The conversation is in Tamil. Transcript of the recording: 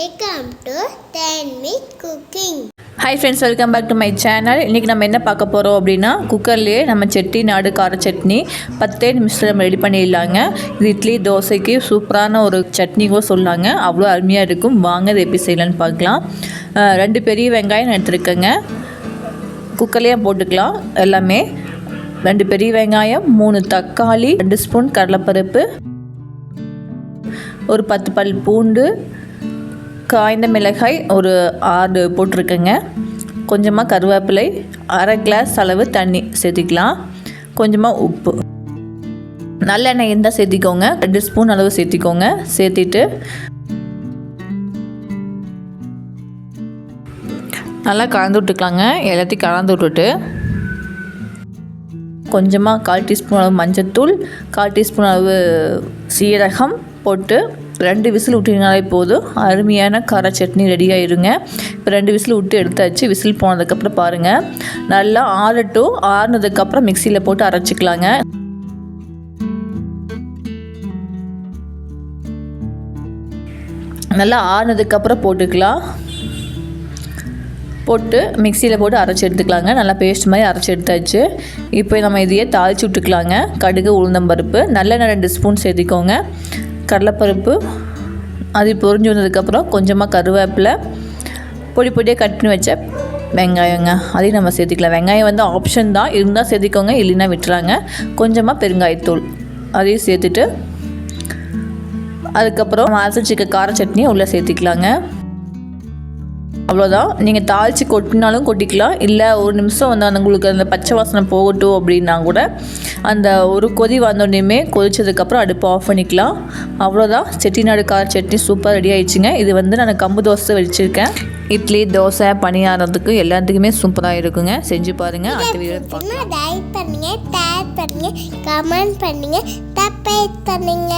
Welcome to Tanvi cooking. Hi friends, welcome back to my channel. இன்றைக்கி நம்ம என்ன பார்க்க போகிறோம் அப்படின்னா, குக்கர்லேயே நம்ம செட்டிநாடு கார சட்னி 10 நிமிஷத்தில் நம்ம ரெடி பண்ணிடலாங்க. இது இட்லி தோசைக்கு சூப்பரான ஒரு சட்னி கூட சொல்லாங்க. அவ்வளோ அருமையாக இருக்கும். வாங்க இது எப்படி செய்யலான்னு பார்க்கலாம். 2 பெரிய வெங்காயம் நான் எடுத்துருக்கேங்க. குக்கர்லேயே போட்டுக்கலாம் எல்லாமே. 2 பெரிய வெங்காயம், 3 தக்காளி, 2 ஸ்பூன் கடலைப்பருப்பு, ஒரு 10 பல் பூண்டு, காய்ந்த மிளகாய் ஒரு 6 போட்டிருக்கேங்க. கொஞ்சமாக கருவேப்பிலை, 1/2 கிளாஸ் அளவு தண்ணி சேர்த்திக்கலாம். கொஞ்சமாக உப்பு, நல்லெண்ணெய் இருந்தால் சேர்த்திக்கோங்க. 2 ஸ்பூன் அளவு சேர்த்திக்கோங்க. சேர்த்திட்டு நல்லா கலந்து விட்டுக்கலாங்க. எல்லாத்தையும் கலந்து விட்டுட்டு கொஞ்சமாக 1/4 டீஸ்பூன் அளவு மஞ்சள்தூள், 1/4 டீஸ்பூன் அளவு சீரகம் போட்டு 2 விசில் விட்டிங்கனாலே போதும். அருமையான கார சட்னி ரெடி ஆயிருங்க. இப்போ 2 விசில் விட்டு எடுத்தாச்சு. விசில் போனதுக்கப்புறம் பாருங்கள், நல்லா ஆறுனதுக்கப்புறம் மிக்சியில் போட்டு அரைச்சிக்கலாங்க. நல்லா ஆறுனதுக்கப்புறம் போட்டு மிக்சியில் போட்டு அரைச்சி எடுத்துக்கலாங்க. நல்லா பேஸ்ட் மாதிரி அரைச்சி எடுத்தாச்சு. இப்போ நம்ம இதையே தாளித்து விட்டுக்கலாங்க. கடுகு, உளுந்தம்பருப்பு, நல்லெண்ணெய் 2 ஸ்பூன் சேர்த்திக்கோங்க. கடலைப்பருப்பு அது பொரிஞ்சு வந்ததுக்கப்புறம் கொஞ்சமாக கருவேப்பிலை, பொடியாக கட் பண்ணி வச்ச வெங்காயங்க, அதையும் நம்ம சேர்த்திக்கலாம். வெங்காயம் வந்து ஆப்ஷன் தான், இருந்தால் சேர்த்திக்கோங்க, இல்லைன்னா விட்டுறாங்க. கொஞ்சமாக பெருங்காயத்தூள் அதையும் சேர்த்துட்டு அதுக்கப்புறம் அரைச்சிக்க கார சட்னியை உள்ளே சேர்த்திக்கலாங்க. அவ்வளோதான். நீங்கள் தாளித்து கொட்டினாலும் கொட்டிக்கலாம், இல்லை 1 நிமிஷம் வந்து உங்களுக்கு அந்த பச்சை வாசனை போகட்டும் அப்படின்னா கூட அந்த ஒரு கொதி வந்தோடனே கொதிச்சதுக்கப்புறம் அடுப்பு ஆஃப் பண்ணிக்கலாம். அவ்வளோதான். செட்டிநாடு கார சட்னி சூப்பர் ரெடி ஆயிடுச்சுங்க. இது வந்து நான் கம்பு தோசை வச்சுருக்கேன். இட்லி, தோசை, பணியாரத்துக்கு எல்லாத்துக்குமே சூப்பராக இருக்குங்க. செஞ்சு பாருங்கள். அடுத்த வீடியோ பார்க்கலாம். லைக் பண்ணுங்க, ஷேர் பண்ணுங்க, கமெண்ட் பண்ணுங்க, சப்ஸ்கிரைப் பண்ணுங்க.